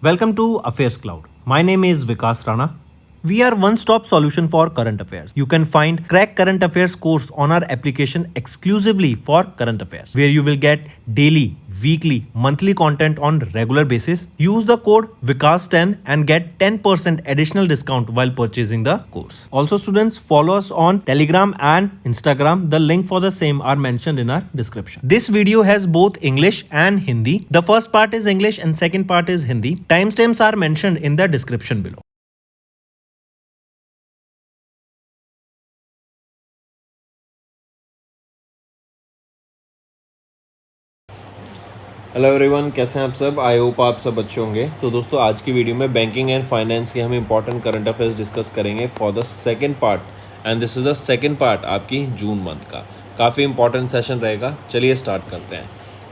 Welcome to Affairs Cloud. My name is Vikas Rana. We are one-stop solution for current affairs. You can find Crack Current Affairs course on our application exclusively for current affairs, where you will get daily, weekly, monthly content on regular basis. Use the code Vikas10 and get 10% additional discount while purchasing the course. Also, students, follow us on Telegram and Instagram. The link for the same are mentioned in our description. This video has both English and Hindi. The first part is English and second part is Hindi. Timestamps are mentioned in the description below. Hello everyone, कैसे हैं आप सब। I hope आप सब अच्छे होंगे। तो दोस्तों, आज की वीडियो में बैंकिंग एंड फाइनेंस के हम इंपॉर्टेंट करंट अफेयर्स डिस्कस करेंगे for the second part and this is the second part आपकी जून मंथ का। काफ़ी इंपॉर्टेंट सेशन रहेगा। चलिए स्टार्ट करते हैं।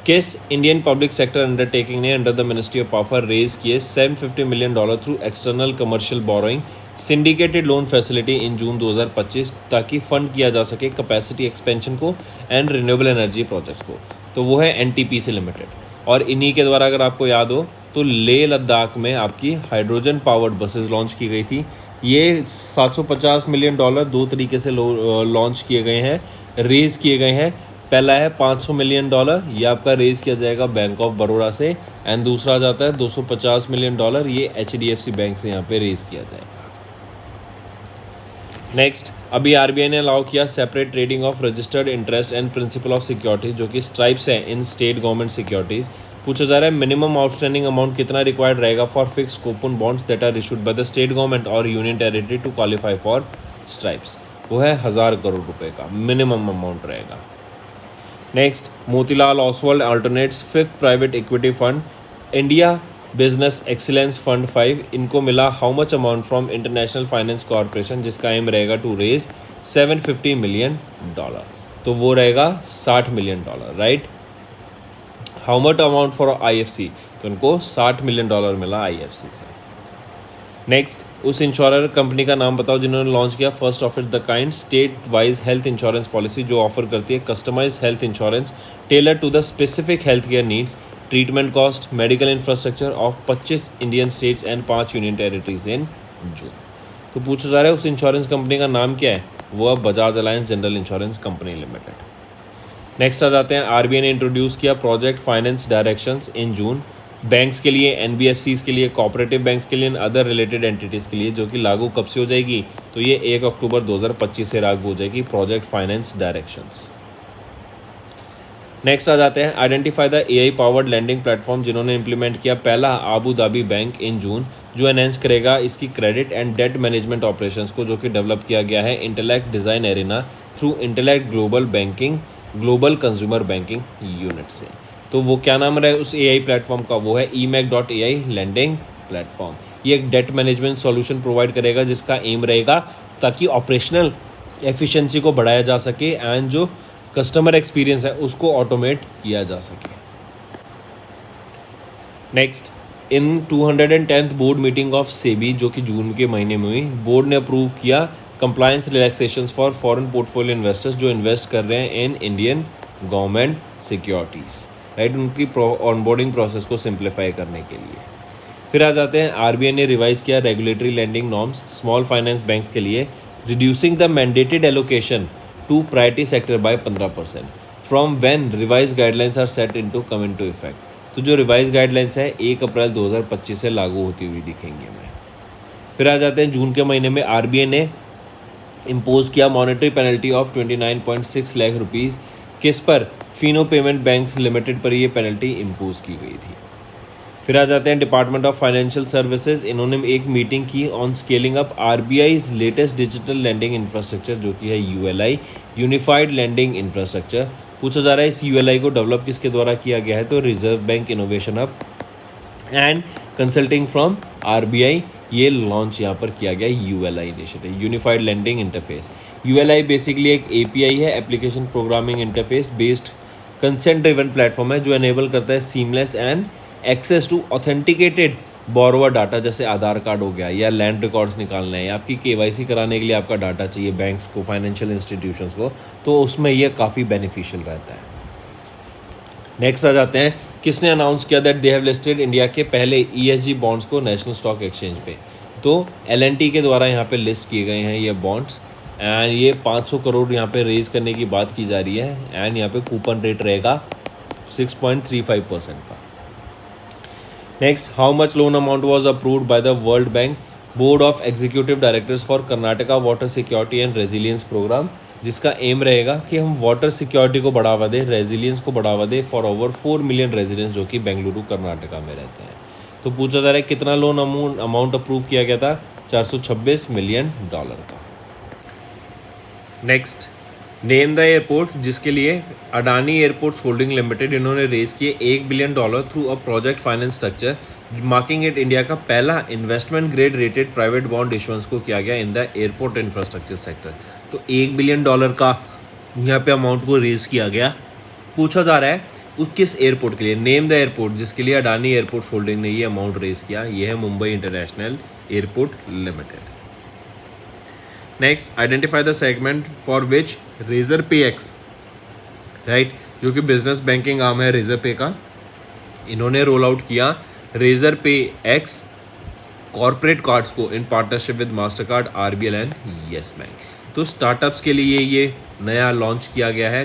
किस इंडियन पब्लिक सेक्टर अंडरटेकिंग ने under the ministry of power raise किए $750 million through external commercial borrowing syndicated loan facility in June 2025 ताकि फंड किया जा सके कैपेसिटी एक्सपेंशन को एंड रिन्यूएबल एनर्जी प्रोजेक्ट्स को। तो वो है NTPC लिमिटेड। और इन्हीं के द्वारा अगर आपको याद हो तो लेह लद्दाख में आपकी हाइड्रोजन पावर्ड बसेस लॉन्च की गई थी। ये $750 मिलियन दो तरीके से लॉन्च किए गए हैं, रेज़ किए गए हैं। पहला है $500 मिलियन, ये आपका रेज़ किया जाएगा बैंक ऑफ बड़ौदा से, एंड दूसरा जाता है $250 मिलियन, ये HDFC बैंक से यहाँ पे रेज़ किया जाएगा। नेक्स्ट, अभी RBI ने अलाउ किया separate trading of registered interest and principle of securities जो कि स्ट्राइप्स है इन स्टेट गवर्नमेंट सिक्योरिटीज। पूछा जा रहा है मिनिमम आउटस्टैंडिंग अमाउंट कितना रिक्वायर्ड रहेगा for fix coupon bonds that are issued by the state government और union territory to qualify for stripes. वो है 1000 करोड़ रुपए का मिनिमम अमाउंट रहेगा। Next, Motilal Oswal alternates fifth private equity fund India business excellence fund 5, इनको मिला how much amount from international finance corporation जिसका aim रहेगा टू रेज $750 मिलियन। तो वो रहेगा $60 million, right. How much amount for IFC, तो उनको $60 मिलियन मिला IFC से। नेक्स्ट, उस इंश्योरर कंपनी का नाम बताओ जिन्होंने लॉन्च किया first of it the kind state wise health insurance policy जो ऑफर करती है customise health insurance tailor to the specific health care needs, treatment cost, medical infrastructure of 25 Indian states and 5 union territories in June. तो पूछा जा रहा है उस insurance company का नाम क्या है, वो है Bajaj Allianz general insurance company limited. Next आ जाते हैं, RBI ने इंट्रोड्यूस किया project finance directions in June banks के लिए, NBFCs के लिए, कोऑपरेटिव बैंक्स के लिए एंड अदर रिलेटेड एंटिटीज़ के लिए, जो कि लागू कब से हो जाएगी, तो ये 1 अक्टूबर 2025 से लागू हो जाएगी प्रोजेक्ट फाइनेंस डायरेक्शंस। नेक्स्ट आ जाते हैं, identify the AI powered lending platform जिन्होंने इंप्लीमेंट किया पहला Abu Dhabi bank in June जो एनहेंस करेगा इसकी credit and debt management operations को, जो कि डेवलप किया गया है Intellect Design Arena through Intellect Global Consumer Banking unit से। तो वो क्या नाम रहा है उस AI प्लेटफॉर्म का, वो है eMACH.ai लैंडिंग प्लेटफॉर्म। ये एक डेट मैनेजमेंट सॉल्यूशन प्रोवाइड करेगा जिसका एम रहेगा ताकि ऑपरेशनल एफिशिएंसी को बढ़ाया जा सके एंड जो कस्टमर एक्सपीरियंस है उसको ऑटोमेट किया जा सके। Next, in 210th board meeting of SEBI जो कि जून के महीने में हुई, बोर्ड ने अप्रूव किया compliance relaxations for foreign portfolio investors जो इन्वेस्ट कर रहे हैं in Indian government securities, right. उनकी ऑनबोर्डिंग प्रोसेस को सिंप्लीफाई करने के लिए। फिर आ जाते हैं, RBI ने रिवाइज किया regulatory lending norms small finance banks के लिए, reducing the mandated allocation to priority sector by 15% from when revise guidelines are set into come into effect. तो जो रिवाइज गाइडलाइंस है 1 अप्रैल 2025 से लागू होती हुई दिखेंगे हमें। फिर आ जाते हैं, जून के महीने में RBI ने इम्पोज किया monetary penalty of 29.6 lakh rupees, किस पर, फिनो पेमेंट बैंक्स लिमिटेड पर ये पेनल्टी इम्पोज की गई थी। फिर आ जाते हैं, डिपार्टमेंट ऑफ फाइनेंशियल सर्विसेज, इन्होंने एक मीटिंग की on scaling up RBI's latest digital lending infrastructure जो कि है ULI यूनिफाइड लैंडिंग इंफ्रास्ट्रक्चर। पूछा जा रहा है इस ULI को डेवलप किसके द्वारा किया गया है, तो Reserve Bank Innovation Hub and consulting from RBI, ये लॉन्च यहाँ पर किया गया ULI initiative unified lending interface. ULI basically एक API है, application programming interface based consent driven platform है जो एनेबल करता है seamless and access to authenticated borrower data, जैसे आधार कार्ड हो गया या लैंड रिकॉर्ड्स निकालना है या आपकी KYC कराने के लिए आपका डाटा चाहिए बैंक्स को, फाइनेंशियल इंस्टीट्यूशंस को, तो उसमें यह काफ़ी बेनिफिशियल रहता है। नेक्स्ट आ जाते हैं, किसने अनाउंस किया that they have listed India के पहले ESG बॉन्ड्स को नेशनल स्टॉक एक्सचेंज पे? तो L&T के द्वारा यहाँ पे लिस्ट किए गए हैं ये बॉन्ड्स, एंड ये 500 करोड़ यहाँ पे रेज करने की बात की जा रही है, एंड यहाँ पे कूपन रेट रहेगा 6.35% का। Next, how much loan amount was approved by the World Bank board of executive directors for Karnataka water security and resilience programme, जिसका एम रहेगा कि हम वाटर सिक्योरिटी को बढ़ावा दें, रेजिलियंस को बढ़ावा दें फॉर ओवर 4 मिलियन रेजिडेंट्स जो कि बेंगलुरु कर्नाटका में रहते हैं। तो पूछा जा रहा है कितना लोन अमाउंट अप्रूव किया गया था? $426 मिलियन का। नेक्स्ट, नेम द एयरपोर्ट, जिसके लिए अडानी एयरपोर्ट्स होल्डिंग लिमिटेड इन्होंने रेज किए $1 billion through a project finance structure, marking it India का पहला investment grade rated private bond issuance को किया गया in the airport infrastructure sector. तो $1 बिलियन का यहाँ पे अमाउंट को रेज किया गया। पूछा जा रहा है उस किस एयरपोर्ट के लिए? नेम द एयरपोर्ट, जिसके लिए अडानी एयरपोर्ट्स होल्डिंग ने ये अमाउंट रेज किया, ये है Mumbai international airport limited. Next, identify the segment for which Razorpay X, right, जो कि बिजनेस बैंकिंग आर्म है रेजर पे का, इन्होंने रोल आउट किया Razorpay X corporate cards को in partnership with Mastercard, RBL and Yes Bank. तो startups के लिए ये नया लॉन्च किया गया है,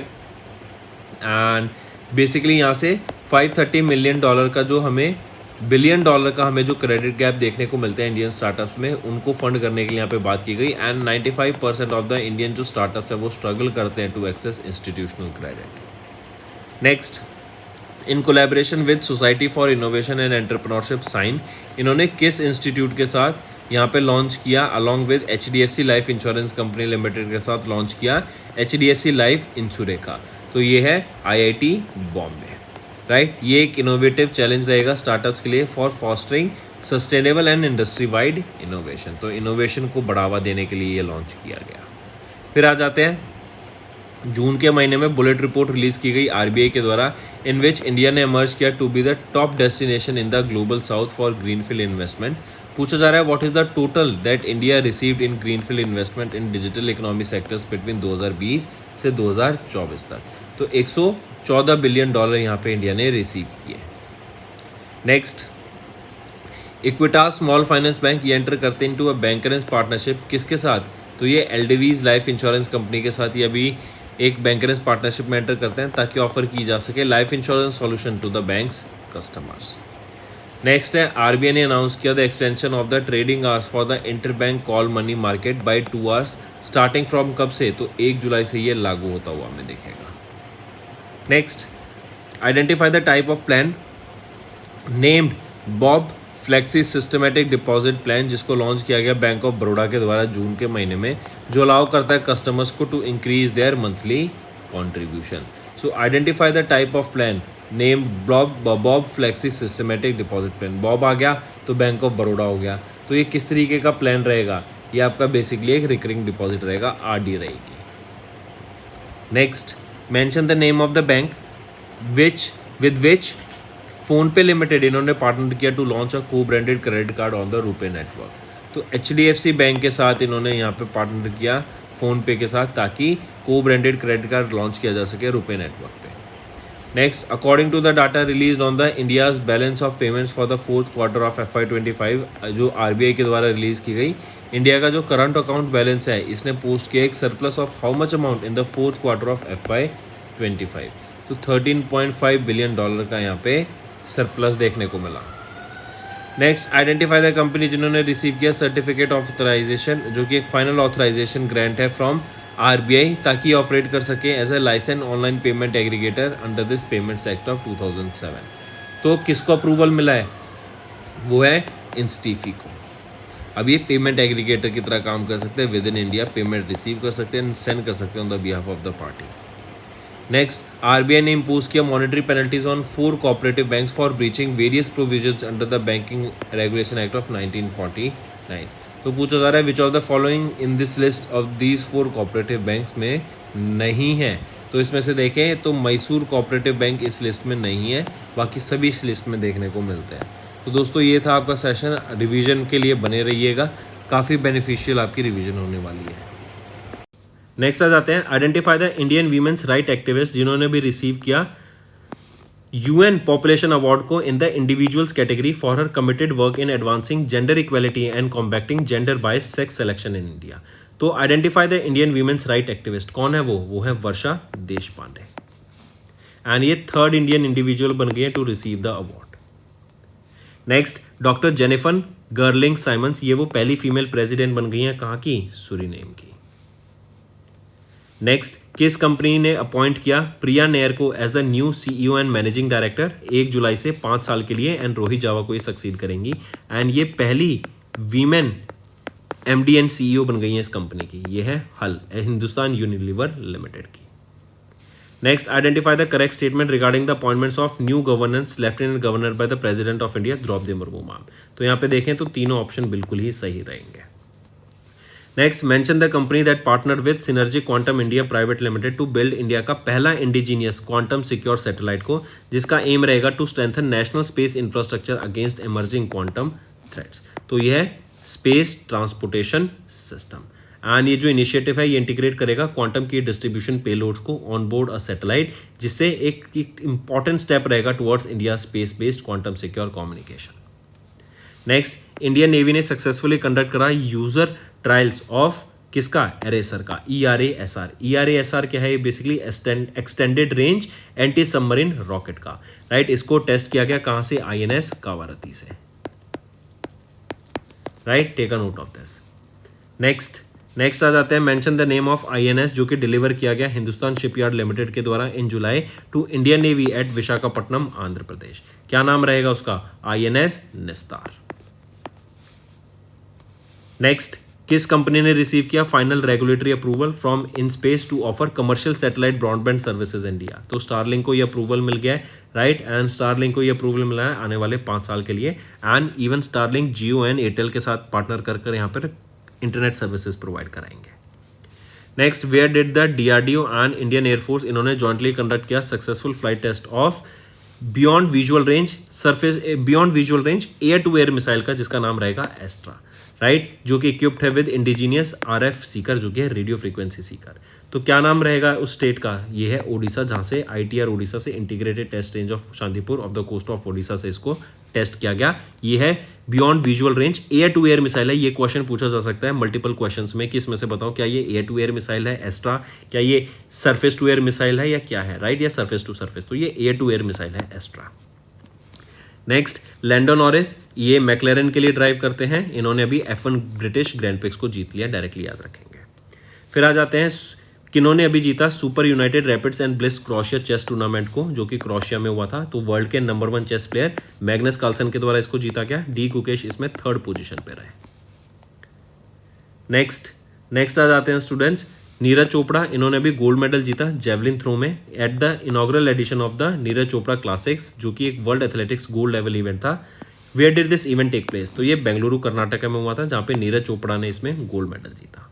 एंड बेसिकली यहाँ से $530 मिलियन का जो हमें $1 बिलियन का हमें जो क्रेडिट गैप देखने को मिलते हैं इंडियन स्टार्टअप्स में, उनको फंड करने के लिए यहाँ पे बात की गई। एंड 95% ऑफ द इंडियन जो स्टार्टअप्स हैं वो स्ट्रगल करते हैं to access institutional credit. Next, in collaboration with Society for Innovation and Entrepreneurship SINE, इन्होंने किस इंस्टीट्यूट के साथ यहाँ पे लॉन्च किया? Along with HDFC life insurance company limited के साथ लॉन्च किया HDFC लाइफ इंश्योरेका। तो ये है IIT बॉम्बे, राइट। ये एक इनोवेटिव चैलेंज रहेगा स्टार्टअप्स के लिए for fostering sustainable and industry wide innovation. तो इनोवेशन को बढ़ावा देने के लिए ये लॉन्च किया गया। फिर आ जाते हैं जून के महीने में बुलेट रिपोर्ट रिलीज की गई RBI के द्वारा, इन विच इंडिया ने इमर्ज किया to be the top destination in the Global South for greenfield investment. पूछा जा रहा है what is the total that India received in greenfield investment in digital economy sectors between 2020 से 2024 तक। तो $114 billion यहाँ पे इंडिया ने रिसीव किए। Next, Equitas small finance bank ये एंटर करते हैं इनटू अ बैंकरेंस पार्टनरशिप, किसके साथ? तो ये LDV's लाइफ इंश्योरेंस कंपनी के साथ ये अभी एक बैंकरेंस पार्टनरशिप में एंटर करते हैं ताकि ऑफर की जा सके life insurance solution to the banks customers. Next है RBI ने अनाउंस किया the extension of the trading hours for the interbank call money market by 2 hours starting from कब से? तो 1 जुलाई से ये लागू होता हुआ हमें दिखेगा। Next, identify the type of plan named BOB flexi systematic deposit plan, जिसको लॉन्च किया गया बैंक ऑफ बड़ौदा के द्वारा जून के महीने में, जो अलाउ करता है कस्टमर्स को to increase their monthly contribution. So identify the type of plan named BOB flexi systematic deposit plan. BOB आ गया तो बैंक ऑफ बड़ौदा हो गया। तो ये किस तरीके का प्लान रहेगा? ये आपका बेसिकली एक रिकरिंग डिपॉजिट रहेगा, RD रहेगी। Next, mention the name of the bank with which PhonePe limited इन्होंने पार्टनर किया टू लॉन्च अ को branded credit card on the RuPay network. तो HDFC बैंक के साथ इन्होंने यहाँ पे पार्टनर किया फ़ोनपे के साथ ताकि को ब्रांडेड क्रेडिट कार्ड लॉन्च किया जा सके रुपे नेटवर्क पे। Next, according to the data release on the India's balance of payments for the 4th quarter of FY25, जो RBI के द्वारा रिलीज की गई, इंडिया का जो करंट अकाउंट बैलेंस है इसने पोस्ट किया एक surplus of how much amount in the 4th quarter of FY25। तो $13.5 बिलियन का यहाँ पे सरप्लस देखने को मिला। नेक्स्ट, आइडेंटिफाई द कंपनी जिन्होंने रिसीव किया सर्टिफिकेट ऑफ ऑथराइजेशन, जो कि एक फाइनल ऑथराइजेशन ग्रांट है फ्रॉम RBI ताकि ऑपरेट कर सके as a licence online payment aggregator under this payments act of 2007। तो किसको अप्रूवल मिला है? वो है इंस्टीफी को। अब ये पेमेंट एग्रीगेटर की तरह काम कर सकते हैं, with in India payment receive कर सकते हैं, सेंड कर सकते हैं on the behalf of the party. Next, RBI ने इम्पोज किया monetary penalties on 4 cooperative banks for breaching various provisions under the banking regulation act of 1949। तो पूछा जा रहा है विच of the following in this list of these 4 cooperative banks में नहीं है? तो इसमें से देखें तो मैसूर कोऑपरेटिव बैंक इस लिस्ट में नहीं है, बाकी सभी इस लिस्ट में देखने को मिलते हैं। तो दोस्तों ये था आपका सेशन, रिवीजन के लिए बने रहिएगा, काफ़ी बेनिफिशियल आपकी रिवीजन होने वाली है। नेक्स्ट आ जाते हैं, identify the Indian women's right activist जिन्होंने भी रिसीव किया यूएन पॉपुलेशन अवार्ड को in the individuals category for her committed work in advancing gender equality and combating gender bias sex selection in India. तो identify the Indian women's right activist, कौन है वो है Varsha Deshpande, and ये third Indian individual बन गई है to receive the award. Next, doctor Jennifer Girling Simons, ये वो पहली फीमेल प्रेसिडेंट बन गई हैं, कहाँ की, सूरीनेम की। नेक्स्ट, किस कंपनी ने अपॉइंट किया प्रिया नेयर को as the new CEO and managing director 1 जुलाई से 5 साल के लिए, एंड रोहित जावा को ये सक्सीड करेंगी, एंड ये पहली वीमेन एमडी एंड सीईओ बन गई हैं इस कंपनी की, ये है हल, हिंदुस्तान यूनिलीवर लिमिटेड की। Next, identify the correct statement regarding the appointments of new governance lieutenant governor by the President of India Droupadi Murmu ma'am. तो यहाँ पे देखें तो तीनों ऑप्शन बिल्कुल ही सही रहेंगे। Next, mention the company that partner with Synergy Quantum India Private Limited to build India का पहला इंडिजीनियस क्वांटम सिक्योर सैटेलाइट को, जिसका एम रहेगा to strengthen national space infrastructure against emerging quantum threats. तो यह है स्पेस ट्रांसपोर्टेशन सिस्टम, एंड ये जो इनिशिएटिव है ये इंटीग्रेट करेगा क्वांटम की डिस्ट्रीब्यूशन पेलोड्स को ऑन बोर्ड अ सैटेलाइट, जिससे एक इंपॉर्टेंट स्टेप रहेगा towards India space based quantum secure communication. Next, Indian navy ने सक्सेसफुली कंडक्ट करा यूजर ट्रायल्स ऑफ किसका, एरेसर का, ERASR। ERASR क्या है, ये basically extended range anti submarine rocket का, राइट। इसको टेस्ट किया गया कहां से, INS कावारती से, right, take a note of this. Next आ जाते हैं, mention the name of INS जो कि डिलीवर किया गया हिंदुस्तान शिपयार्ड लिमिटेड के द्वारा in July to Indian navy at Visakhapatnam Andhra Pradesh. क्या नाम रहेगा उसका, INS निस्तार। नेक्स्ट, किस कंपनी ने रिसीव किया final regulatory approval from InSpace to offer commercial satellite broadband services India. तो स्टारलिंक को ये अप्रूवल मिल गया है, राइट, एंड स्टारलिंक को ये अप्रूवल मिला है आने वाले 5 साल के लिए, and even Starlink Jio and Airtel के साथ पार्टनर कर यहाँ पर इंटरनेट सर्विसेज प्रोवाइड कराएंगे। Next, where did the DRDO and Indian Air Force, इन्होंने जॉइंटली कंडक्ट किया successful flight test of beyond visual range air to air missile का, जिसका नाम रहेगा एस्ट्रा, राइट, जो कि इक्विप्ड है विद इंडिजीनियस RF सीकर, जो कि है रेडियो फ्रीक्वेंसी सीकर। तो क्या नाम रहेगा उस स्टेट का, ये है ओडिशा, जहां से ITR ओडिशा से integrated test range of Shantipur off the coast of Odisha से इसको टेस्ट किया गया। ये है beyond visual range air to air missile है। ये क्वेश्चन पूछा जा सकता है मल्टीपल क्वेश्चंस में कि इसमें से बताओ क्या ये एयर टू एयर मिसाइल है एस्ट्रा, क्या ये सरफेस टू एयर मिसाइल है या क्या है, राइट, या सरफेस टू सरफेस। तो ये एयर टू एयर मिसाइल है एस्ट्रा। नेक्स्ट, लैंडो नॉरिस, ये मैक्लेरन के लिए ड्राइव करते हैं, इन्होंने अभी F1 ब्रिटिश ग्रैंड प्रिक्स को जीत लिया, डायरेक्टली याद रखेंगे। फिर आ जाते हैं किन्होंने अभी जीता Super United Rapids and Blitz Croatia chess tournament को, जो कि क्रोशिया में हुआ था। तो वर्ल्ड के number 1 chess player Magnus Carlsen के द्वारा इसको जीता गया। डी गुकेश इसमें 3rd पोजीशन पे रहे। नेक्स्ट आ जाते हैं स्टूडेंट्स, नीरज चोपड़ा, इन्होंने भी गोल्ड मेडल जीता जेवलिन थ्रो में at the inaugural edition of the Neeraj Chopra classics, जो कि एक world athletics gold level event था। Where did this event take place, तो ये बेंगलुरु कर्नाटक में हुआ था, जहाँ पे नीरज चोपड़ा ने इसमें गोल्ड मेडल जीता।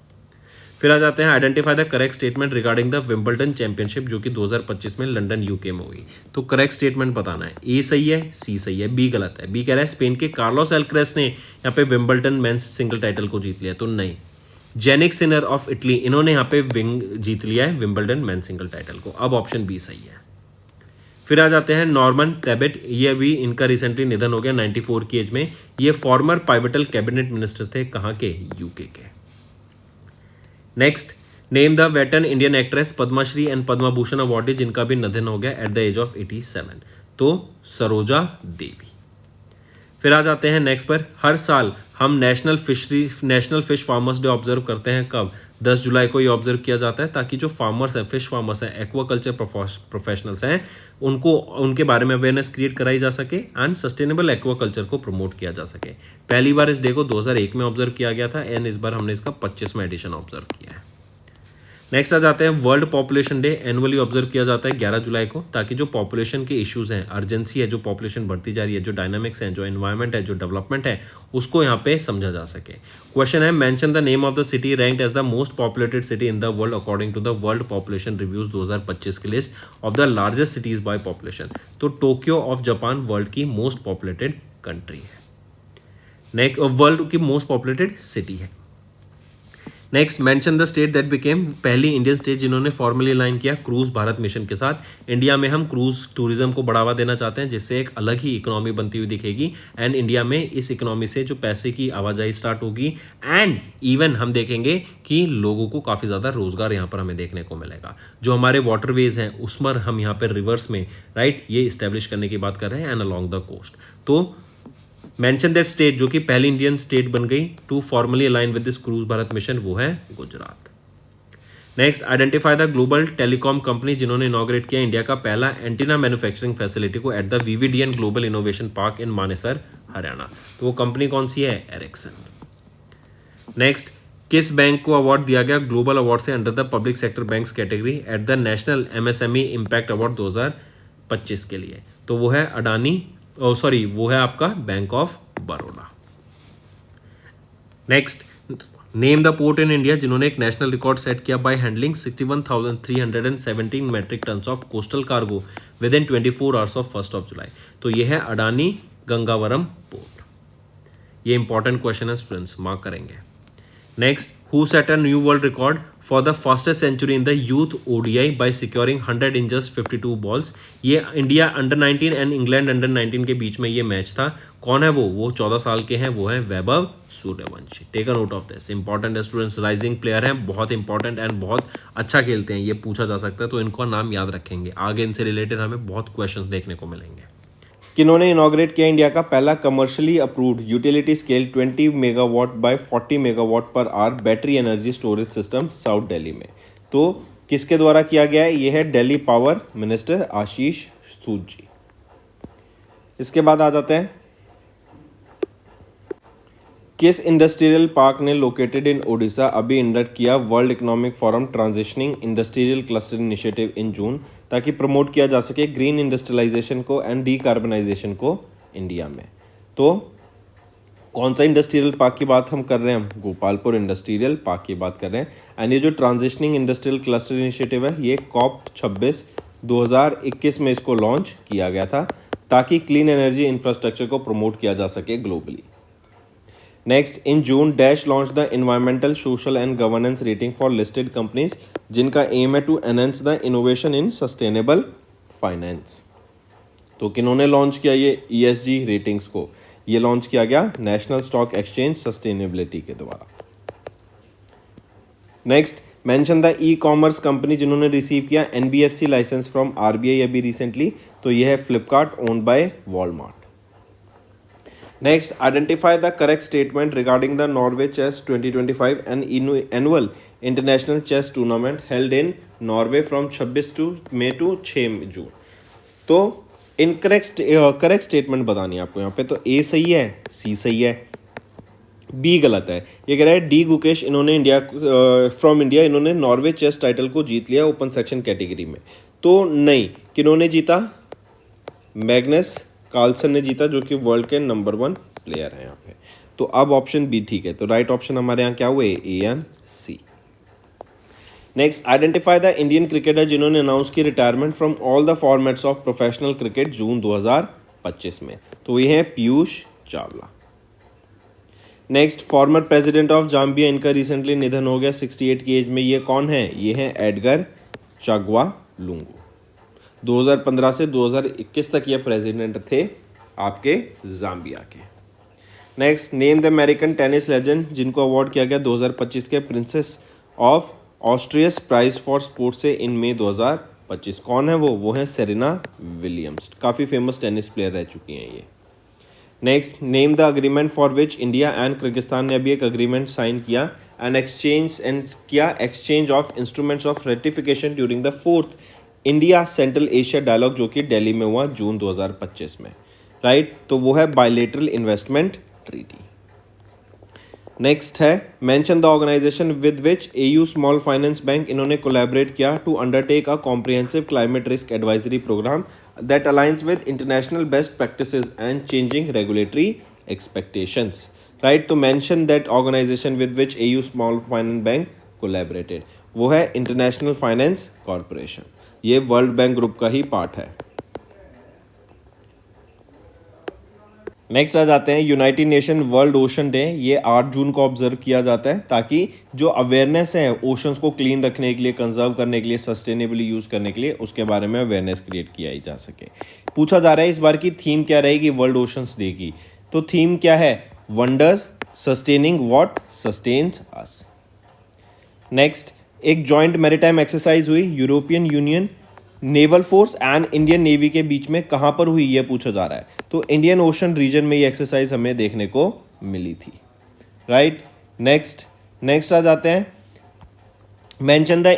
फिर आ जाते हैं, identify the correct statement regarding the Wimbledon championship, जो कि 2025 में लंदन यूके में हुई। तो करेक्ट स्टेटमेंट बताना है, ए सही है, सी सही है, बी गलत है। बी कह रहा है स्पेन के कार्लोस एल्क्रेस ने यहाँ पे विंबलडन मेंस सिंगल टाइटल को जीत लिया, तो नहीं। जेनिक सिनर ऑफ इटली, इन्होंने यहाँ पे जीत लिया है विंबलडन मेंस सिंगल टाइटल को। अब ऑप्शन बी सही है। फिर आ जाते हैं नॉर्मन टेबेट, ये अभी इनका रिसेंटली निधन हो गया 94 की एज में। ये फॉर्मर पाइवटल कैबिनेट मिनिस्टर थे, कहाँ के, यूके के। Next, name the veteran Indian actress Padma Shri and Padma Bhushan awardee जिनका भी निधन हो गया एट द एज ऑफ 87, तो सरोजा देवी। फिर आ जाते हैं नेक्स्ट पर, हर साल हम national fish farmers day observe करते हैं कब, 10 जुलाई को ये ऑब्जर्व किया जाता है, ताकि जो फार्मर्स हैं, फिश फार्मर्स हैं, एक्वाकल्चर प्रोफेशनल्स हैं, उनको उनके बारे में अवेयरनेस क्रिएट कराई जा सके एंड सस्टेनेबल एक्वाकल्चर को प्रमोट किया जा सके। पहली बार इस डे को 2001 में ऑब्जर्व किया गया था एंड इस बार हमने इसका 25वां एडिशन ऑब्जर्व किया है। नेक्स्ट आ जाते हैं world population day, annually observe किया जाता है 11 जुलाई को, ताकि जो पॉपुलेशन के इश्यूज हैं, अर्जेंसी है, जो पॉपुलेशन बढ़ती जा रही है, जो डायनामिक्स हैं, जो एनवायरनमेंट है, जो डेवलपमेंट है, उसको यहाँ पे समझा जा सके। क्वेश्चन है, mention the name of the city ranked as the most populated city in the world according to the World Population Review 2025 की list of the largest cities by population. तो टोक्यो ऑफ जापान वर्ल्ड की most populated country है, next world की most populated city है। Next mention the state that became पहली Indian state जिन्होंने formally align किया cruise Bharat mission के साथ। इंडिया में हम क्रूज टूरिज्म को बढ़ावा देना चाहते हैं जिससे एक अलग ही इकोनॉमी बनती हुई दिखेगी एंड इंडिया में इस इकोनॉमी से जो पैसे की आवाजाही स्टार्ट होगी एंड इवन हम देखेंगे कि लोगों को काफ़ी ज़्यादा रोजगार यहाँ पर हमें देखने को मिलेगा। जो हमारे वाटरवेज हैं उस पर हम यहाँ पर रिवर्स में राइट ये इस्टेब्लिश करने की बात कर रहे हैं एंड अलॉन्ग द कोस्ट। तो मेंशन दैट स्टेट जो कि पहली इंडियन स्टेट बन गई to formally align with this cruise Bharat mission वो है Gujarat. Next identify the global telecom company जिन्होंने इनॉग्रेट किया इंडिया का पहला एंटीना मैन्युफैक्चरिंग फैसिलिटी को at the VVDN global innovation park in Manesar Haryana. तो वो कंपनी कौन सी है? एरिक्सन। नेक्स्ट किस बैंक को अवार्ड दिया गया ग्लोबल अवार्ड से under the public sector banks category at the national MSME impact award 2025 के लिए? तो वो है अडानी वो है आपका bank of Baroda. Next name the port in India जिन्होंने एक नेशनल रिकॉर्ड सेट किया by handling 61,317 metric tons of coastal cargo within 24 hours of 1 July. तो ये है अडानी गंगावरम पोर्ट। ये इंपॉर्टेंट क्वेश्चन है स्टूडेंट्स, मार्क करेंगे। Next who set a new world record for the fastest century in the youth ODI by securing 100 in just 52 balls. ये India under 19 and England under 19 के बीच में ये मैच था। कौन है वो 14 साल के हैं, वो हैं Vaibhav Suryavanshi. Take a note of this, important है स्टूडेंट्स, राइजिंग प्लेयर हैं, बहुत इंपॉर्टेंट एंड बहुत अच्छा खेलते हैं, ये पूछा जा सकता है तो इनका नाम याद रखेंगे। आगे इनसे रिलेटेड हमें बहुत क्वेश्चन देखने को मिलेंगे। किन्होंने इनॉग्रेट किया इंडिया का पहला commercially approved utility scale 20 megawatt by 40 megawatt per hour battery energy storage system south Delhi में? तो किसके द्वारा किया गया है? ये है दिल्ली पावर मिनिस्टर आशीष सूद जी। इसके बाद आ जाते हैं किस इंडस्ट्रियल पार्क ने लोकेटेड इन ओडिशा अभी इंडक्ट किया world economic forum transitioning industrial cluster initiative in June, ताकि प्रमोट किया जा सके ग्रीन इंडस्ट्रियलाइजेशन को एंड डीकार्बनाइजेशन को इंडिया में? तो कौन सा इंडस्ट्रियल पार्क की बात हम कर रहे हैं? हम गोपालपुर इंडस्ट्रियल पार्क की बात कर रहे हैं। एंड ये जो ट्रांजिशनिंग इंडस्ट्रियल क्लस्टर इनिशिएटिव है ये COP26 2021 में इसको लॉन्च किया गया था ताकि क्लीन एनर्जी इंफ्रास्ट्रक्चर को प्रमोट किया जा सके globally. Next in June dash launch the environmental social and governance rating for listed companies जिनका एम है to enhance the innovation in sustainable finance. तो किन्होंने लॉन्च किया ये ESG रेटिंग्स को? ये लॉन्च किया गया नेशनल स्टॉक एक्सचेंज सस्टेनेबिलिटी के द्वारा। Next mention the e-commerce company जिन्होंने रिसीव किया NBFC लाइसेंस फ्रॉम RBI अभी रिसेंटली। तो ये है Flipkart owned by Walmart. Next, identify the correct statement regarding the Norway Chess 2025 and annual international chess tournament held in Norway from 26 May to 6 June. तो correct statement बतानी है आपको यहाँ पे। तो A सही है, C सही है, B गलत है। ये कह रहा है D गुकेश इन्होंने फ्रॉम इंडिया इन्होंने नॉर्वे चेस टाइटल को जीत लिया ओपन सेक्शन कैटेगरी में। तो नहीं, किन्होंने जीता? मैग्नस कार्लसन ने जीता जो कि वर्ल्ड के नंबर 1 प्लेयर है यहाँ पे। तो अब ऑप्शन बी ठीक है। तो राइट ऑप्शन हमारे यहाँ क्या हुए? A and C। Next identify the Indian cricketer जिन्होंने अनाउंस की retirement from all the formats of professional cricket June 2025 में। तो ये है Piyush Chawla. Next former president of Zambia, इनका रिसेंटली निधन हो गया 68 की एज में। ये कौन है? ये है एडगर चाग्वा लुंगू। 2015 से 2021 तक ये प्रेसिडेंट थे आपके जाम्बिया के। Next name the American tennis legend जिनको अवार्ड किया गया 2025 के princess of Asturias prize for sports से इन मई 2025। कौन है वो है सेरेना विलियम्स। काफ़ी फेमस टेनिस प्लेयर रह चुकी हैं ये। Next name the agreement for which India and Kyrgyzstan ने अभी एक अग्रीमेंट साइन किया and exchange of instruments of ratification during the 4th India Central Asia dialogue जो कि दिल्ली में हुआ जून 2025 में। राइट, तो वो है बायलेटरल इन्वेस्टमेंट ट्रीटी। नेक्स्ट है mention the organisation with which AU small finance bank इन्होंने कोलैबोरेट किया to undertake a comprehensive climate risk advisory programme that aligns with international best practices and changing regulatory expectations. Right, तो mention that organisation with which AU small finance bank collaborated, वो है international finance corporation. ये world bank group का ही part है। Next आ जाते हैं united nation world ocean day. ये 8 जून को ऑब्जर्व किया जाता है ताकि जो अवेयरनेस है ओशंस को क्लीन रखने के लिए, कंजर्व करने के लिए, सस्टेनेबली यूज़ करने के लिए, उसके बारे में अवेयरनेस क्रिएट किया जा सके। पूछा जा रहा है इस बार की थीम क्या रहेगी वर्ल्ड ओशंस डे की। तो थीम क्या है? Wonders sustaining what sustains us. Next, एक जॉइंट मैरीटाइम एक्सरसाइज हुई European union, naval force and Indian navy के बीच में। कहाँ पर हुई ये पूछा जा रहा है। तो इंडियन ओशन रीजन में ये एक्सरसाइज हमें देखने को मिली थी। राइट, नेक्स्ट आ जाते हैं, mention the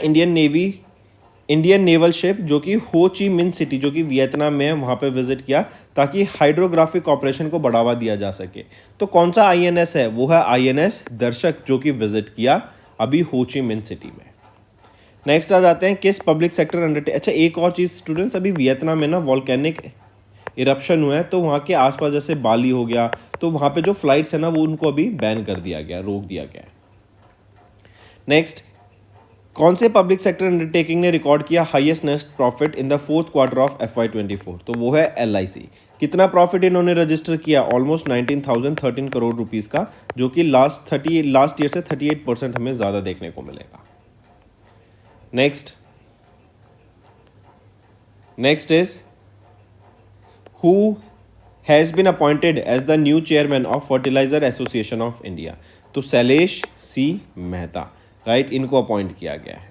Indian naval ship जो कि हो ची मिन सिटी जो कि वियतनाम में है वहाँ पे विजिट किया ताकि हाइड्रोग्राफिक ऑपरेशन को बढ़ावा दिया जा सके। तो कौन सा आईएनएस है? वो है आईएनएस दर्शक जो कि विजिट किया अभी हो ची मिन सिटी में। नेक्स्ट आ जाते हैं, किस पब्लिक सेक्टर अंडरटेक। अच्छा, एक और चीज़ स्टूडेंट्स, अभी वियतनाम में ना वॉल्केनिक इरप्शन हुआ है तो वहाँ के आसपास जैसे बाली हो गया तो वहाँ पे जो फ्लाइट्स है ना वो उनको अभी बैन कर दिया गया, रोक दिया गया। नेक्स्ट, कौन से पब्लिक सेक्टर अंडरटेकिंग ने रिकॉर्ड किया highest net profit in the fourth quarter of FY24? तो वो है LIC। कितना प्रॉफिट इन्होंने रजिस्टर किया? ऑलमोस्ट 19,013 करोड़ रुपीस का, जो कि लास्ट ईयर से 38% हमें ज़्यादा देखने को मिलेगा। Next is who has been appointed as the new chairman of Fertilizer Association of India? तो शैलेश सी मेहता, राइट, इनको अपॉइंट किया गया है।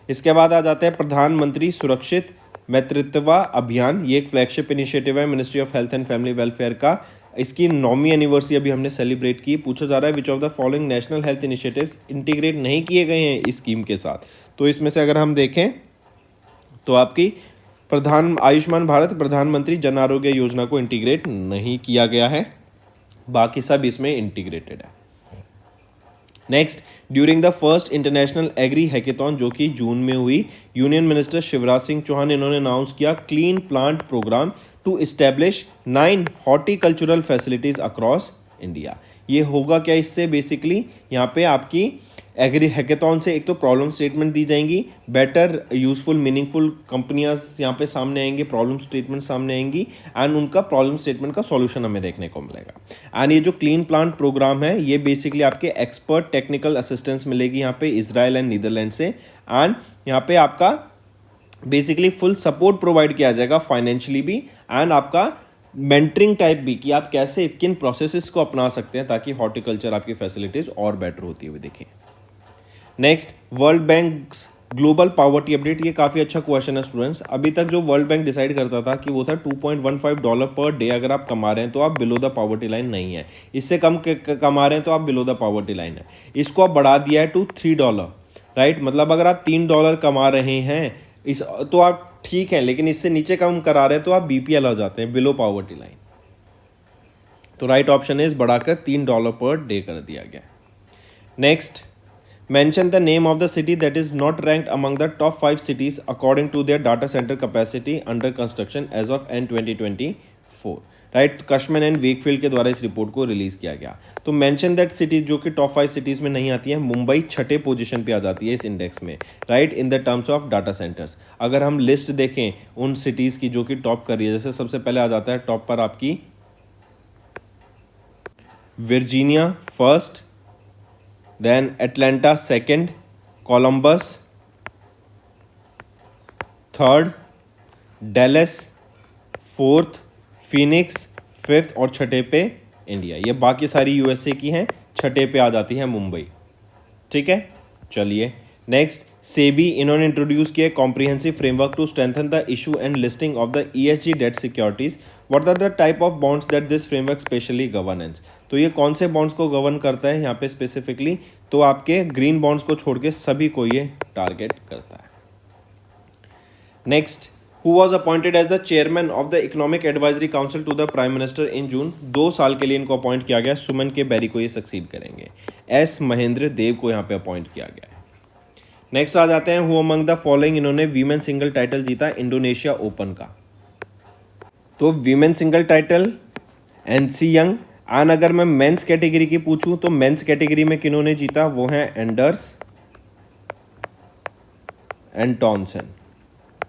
इसके बाद आ जाते हैं प्रधानमंत्री सुरक्षित मातृत्व अभियान। ये एक फ्लैगशिप इनिशिएटिव है ministry of health and family welfare का। इसकी 9वीं एनिवर्सरी अभी हमने सेलिब्रेट की। पूछा जा रहा है विच of the following national health initiatives integrate नहीं किए गए हैं इस स्कीम के साथ। तो इसमें से अगर हम देखें तो आपकी आयुष्मान भारत प्रधानमंत्री जन आरोग्य योजना को इंटीग्रेट नहीं किया गया है, बाकी सब इसमें इंटीग्रेटेड है। Next, during the first international agri hackathon जो कि जून में हुई, यूनियन मिनिस्टर शिवराज सिंह चौहान इन्होंने अनाउंस किया clean plant programme to establish 9 horticultural facilities across India. ये होगा क्या इससे? बेसिकली यहाँ पे आपकी एग्री हैकेथॉन से एक तो प्रॉब्लम स्टेटमेंट दी जाएंगी, बेटर यूजफुल मीनिंगफुल कंपनियां यहाँ पे सामने आएंगी, प्रॉब्लम स्टेटमेंट सामने आएंगी एंड उनका प्रॉब्लम स्टेटमेंट का सॉल्यूशन हमें देखने को मिलेगा। एंड ये जो क्लीन प्लांट प्रोग्राम है ये बेसिकली आपके एक्सपर्ट टेक्निकल असिस्टेंस मिलेगी यहाँ पे इजराइल एंड नीदरलैंड से, एंड यहाँ पे आपका बेसिकली फुल सपोर्ट प्रोवाइड किया जाएगा फाइनेंशियली भी एंड आपका मेंटरिंग टाइप भी कि आप कैसे किन प्रोसेसेस को अपना सकते हैं ताकि हॉर्टिकल्चर आपकी फैसिलिटीज और बेटर होती हुई दिखें। Next, world bank global poverty update. ये काफ़ी अच्छा क्वेश्चन है स्टूडेंट्स। अभी तक जो वर्ल्ड बैंक डिसाइड करता था कि वो था $2.15 पर डे अगर आप कमा रहे हैं तो आप बिलो द पॉवर्टी लाइन नहीं है, इससे कम कमा रहे हैं तो आप बिलो द पॉवर्टी लाइन है। इसको अब बढ़ा दिया है टू $3, राइट। मतलब अगर आप $3 कमा रहे हैं इस तो आप ठीक है, लेकिन इससे नीचे कम करा रहे हैं तो आप BPL हो जाते हैं, बिलो पॉवर्टी लाइन। तो राइट ऑप्शन इज बढ़ाकर $3 पर डे कर दिया गया। Next, mention the name of the city that is not ranked among the top 5 cities according to their data center capacity under construction as of end 2024, राइट। Cushman and Wakefield के द्वारा इस report को release किया गया। तो mention that city जो कि टॉप 5 सिटीज में नहीं आती है, मुंबई 6ठे पोजीशन पे आ जाती है इस इंडेक्स में, right, in the terms of data centres. अगर हम लिस्ट देखें उन सिटीज की जो कि टॉप कर रही है, जैसे सबसे पहले आ जाता है टॉप पर आपकी Virginia first, then Atlanta second, Columbus third, Dallas fourth, Phoenix fifth और छठे पे इंडिया। ये बाकी सारी USA की हैं, छठे पे आ जाती है मुंबई। ठीक है, चलिए नेक्स्ट, सेबी इन्होंने इंट्रोड्यूस किया comprehensive framework to strengthen the issue and listing of the ESG debt securities. What are the type of bonds that this framework specially governance. तो ये कौन से बॉन्ड्स को गवर्न करता है यहाँ पे स्पेसिफिकली? तो आपके ग्रीन बॉन्ड्स को छोड़ के सभी को ये टारगेट करता है। Next, who was appointed as the chairman of the economic advisory council to the prime minister in June. 2 साल के लिए इनको अपॉइंट किया गया। सुमन के बेरी को ये सक्सीड करेंगे। S महेंद्र देव को यहाँ पे अपॉइंट किया गया है। नेक्स्ट आ जाते हैं, हु अमंग द फॉलोइंग इन्होंने वीमेन सिंगल टाइटल जीता इंडोनेशिया ओपन का। तो women single title NC young. And अगर मैं मेंस कैटेगरी की पूछूं तो मेंस कैटेगरी में किन्होंने जीता, वो हैं एंडर्स एंड टॉनसन,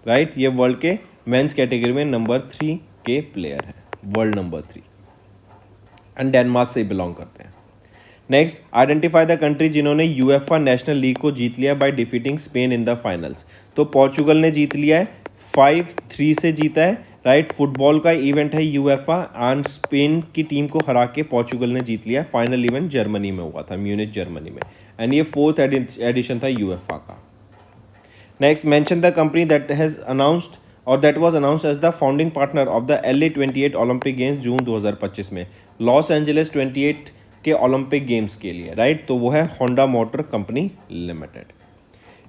राइट। ये वर्ल्ड के मेंस कैटेगरी में नंबर 3 के प्लेयर हैं, वर्ल्ड नंबर 3। एंड डेनमार्क से बिलोंग करते हैं। नेक्स्ट, आइडेंटिफाई द कंट्री जिन्होंने यूएफए नेशनल लीग को जीत लिया by defeating Spain in the finals. तो पोर्चुगल ने जीत लिया है, 5-3 से जीता है, राइट। फुटबॉल का इवेंट है यूएफए एंड स्पेन की टीम को हरा के पोर्चुगल ने जीत लिया। फाइनल इवेंट जर्मनी में हुआ था, म्यूनिच जर्मनी में, एंड ये 4th एडिशन था यूएफए का। Next, mention the company that has announced और that was announced as the founding partner of the LA 28 Olympic games June 2025 में, लॉस एंजलिस 28 के ओलंपिक गेम्स के लिए, राइट। तो वो है होंडा मोटर कंपनी लिमिटेड।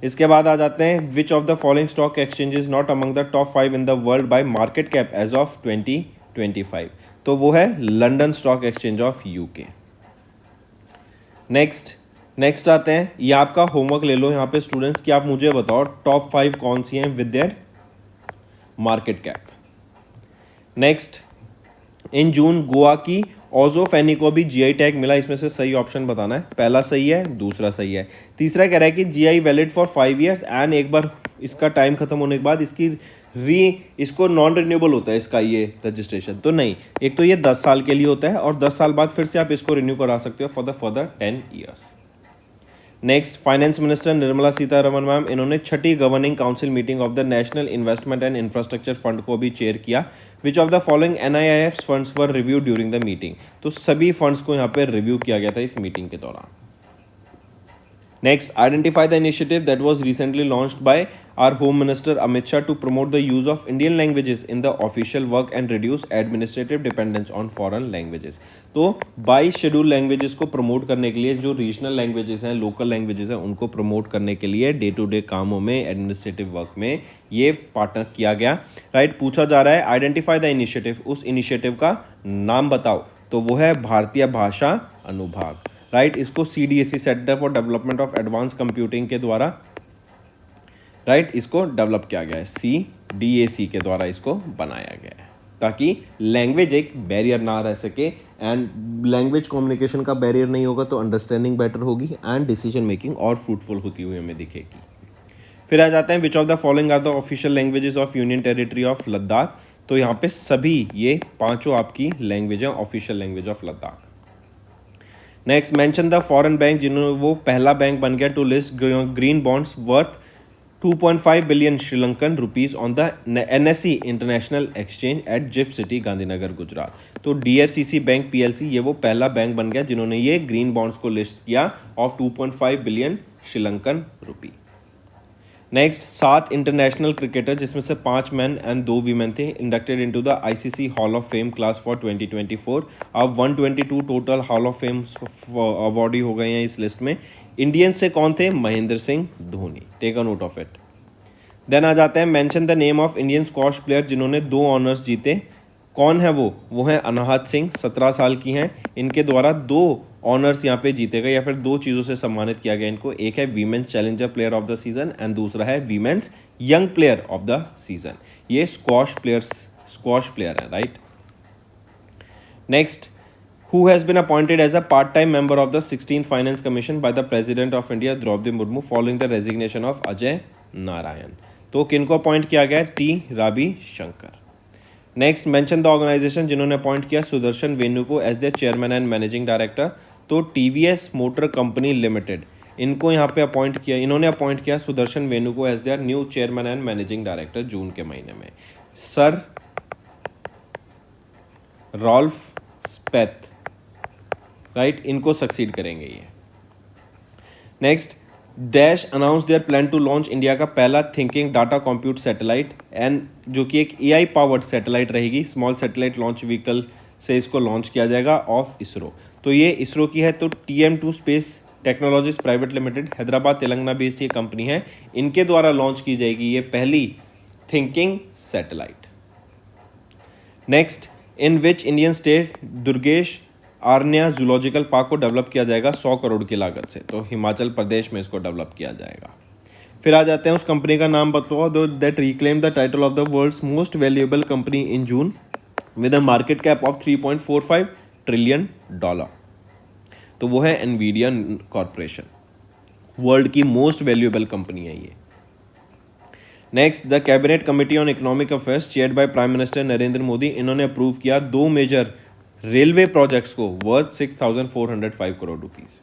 इसके बाद आ जाते हैं, which of the following stock exchanges not among the top 5 in the world by market cap as of 2025। तो वो है London stock exchange of UK. Next आते हैं, ये आपका होमवर्क ले लो यहाँ पे स्टूडेंट्स कि आप मुझे बताओ टॉप 5 कौन सी हैं with their market cap. Next, in June Goa की ओजोफेनी को भी जीआई टैग मिला, इसमें से सही ऑप्शन बताना है। पहला सही है, दूसरा सही है, तीसरा कह रहा है कि GI valid for 5 years and एक बार इसका टाइम खत्म होने के बाद इसको नॉन रिन्यूएबल होता है इसका ये रजिस्ट्रेशन। तो नहीं, एक तो ये 10 साल के लिए होता है और 10 साल बाद फिर से आप इसको रिन्यू करा सकते हो for the further 10 years. Next, finance minister Nirmala Sitharaman ma'am, इन्होंने 6ठी governing council meeting of the national investment and infrastructure fund को भी चेयर किया। Which of the following NIIF funds were review during the meeting. तो सभी फंड्स को यहाँ पे रिव्यू किया गया था इस मीटिंग के दौरान। Next, identify the initiative that was recently launched by our Home Minister Amit Shah to promote the use of Indian languages in the official work and reduce administrative dependence on foreign languages. तो 22 schedule languages को promote करने के लिए, जो regional languages हैं, local languages हैं, उनको promote करने के लिए डे टू डे कामों में, एडमिनिस्ट्रेटिव वर्क में ये पार्टनर किया गया, राइट। पूछा जा रहा है आइडेंटिफाई द इनिशिएटिव, उस इनिशिएटिव का नाम बताओ। तो वो है भारतीय भाषा अनुभाग, राइट। इसको CDAC centre for development of advance computing के द्वारा, राइट, इसको डेवलप किया गया है। CDAC के द्वारा इसको बनाया गया है ताकि लैंग्वेज एक बैरियर ना रह सके, एंड लैंग्वेज कम्युनिकेशन का बैरियर नहीं होगा तो अंडरस्टैंडिंग बेटर होगी एंड डिसीजन मेकिंग और फ्रूटफुल होती हुई हमें दिखेगी। फिर आ जाते हैं, which of the following are the official languages of union territory of Ladakh. तो यहाँ पे सभी ये 5 आपकी लैंग्वेज हैं official language of Ladakh. Next, mention the foreign bank जिन्होंने वो पहला बैंक बन गया to list green bonds worth 2.5 billion Sri Lankan rupees on the NSE international exchange at GIFT City Gandhinagar Gujarat. तो DFCC बैंक PLC ये वो पहला बैंक बन गया जिन्होंने ये ग्रीन बॉन्ड्स को लिस्ट किया of 2.5 billion Sri Lankan rupee. Next, 7 international cricketer जिसमें से 5 मैन एंड 2 वीमेन थे inducted into the ICC hall of fame class for 2024। अब 122 total hall of fame awardee हो गए हैं इस लिस्ट में। इंडियन से कौन थे? Mahendra Singh Dhoni, take a note of it. Then आ जाते हैं, mention the name of Indian squash player जिन्होंने 2 ऑनर्स जीते। कौन है वो है अनाहत सिंह, 17 साल की हैं। इनके द्वारा 2 ऑनर्स यहाँ पे जीते गए या फिर 2 चीज़ों से सम्मानित किया गया इनको। एक है women's challenger player of the season and दूसरा है women's young player of the season. ये स्क्वॉश प्लेयर है, right. Next, who has been appointed as a part-time member of the 16th Finance Commission by the President of India Droupadi Murmu following the resignation of Ajay Narayan. तो किनको appoint किया गया? T Ravishankar. Next, mention the organisation जिन्होंने appoint किया सुदर्शन वेनु को as the chairman and managing director. तो TVS motor company limited, इनको यहाँ पे इन्होंने अपॉइंट किया सुदर्शन वेनु को as their new chairman and managing director June के महीने में। सर रॉल्फ स्पेथ, राइट, इनको सक्सीड करेंगे ये। Next, dash announce their plan to launch India का पहला thinking data compute satellite and जो कि एक AI पावर्ड सैटेलाइट रहेगी। स्मॉल सैटेलाइट लॉन्च व्हीकल से इसको लॉन्च किया जाएगा ऑफ इसरो। तो ये इसरो की है। तो TM2 space technologies private limited, Hyderabad Telangana based ये कंपनी है, इनके द्वारा लॉन्च की जाएगी ये पहली thinking satellite. Next, in which Indian state Durgesh Aranya zoological park को डेवलप किया जाएगा 100 करोड़ की लागत से। तो हिमाचल प्रदेश में इसको डेवलप किया जाएगा। फिर आ जाते हैं, उस कंपनी का नाम बताओ that reclaim the title of the world's most valuable company in June with a market cap of $3.45 trillion. तो वो है एनवीडिया कॉर्पोरेशन, वर्ल्ड की मोस्ट वैल्यूएबल कंपनी है ये। Next, the cabinet committee on economic affairs chaired by prime minister Narendra Modi, इन्होंने approve किया 2 major railway projects को worth 6,405 crore rupees.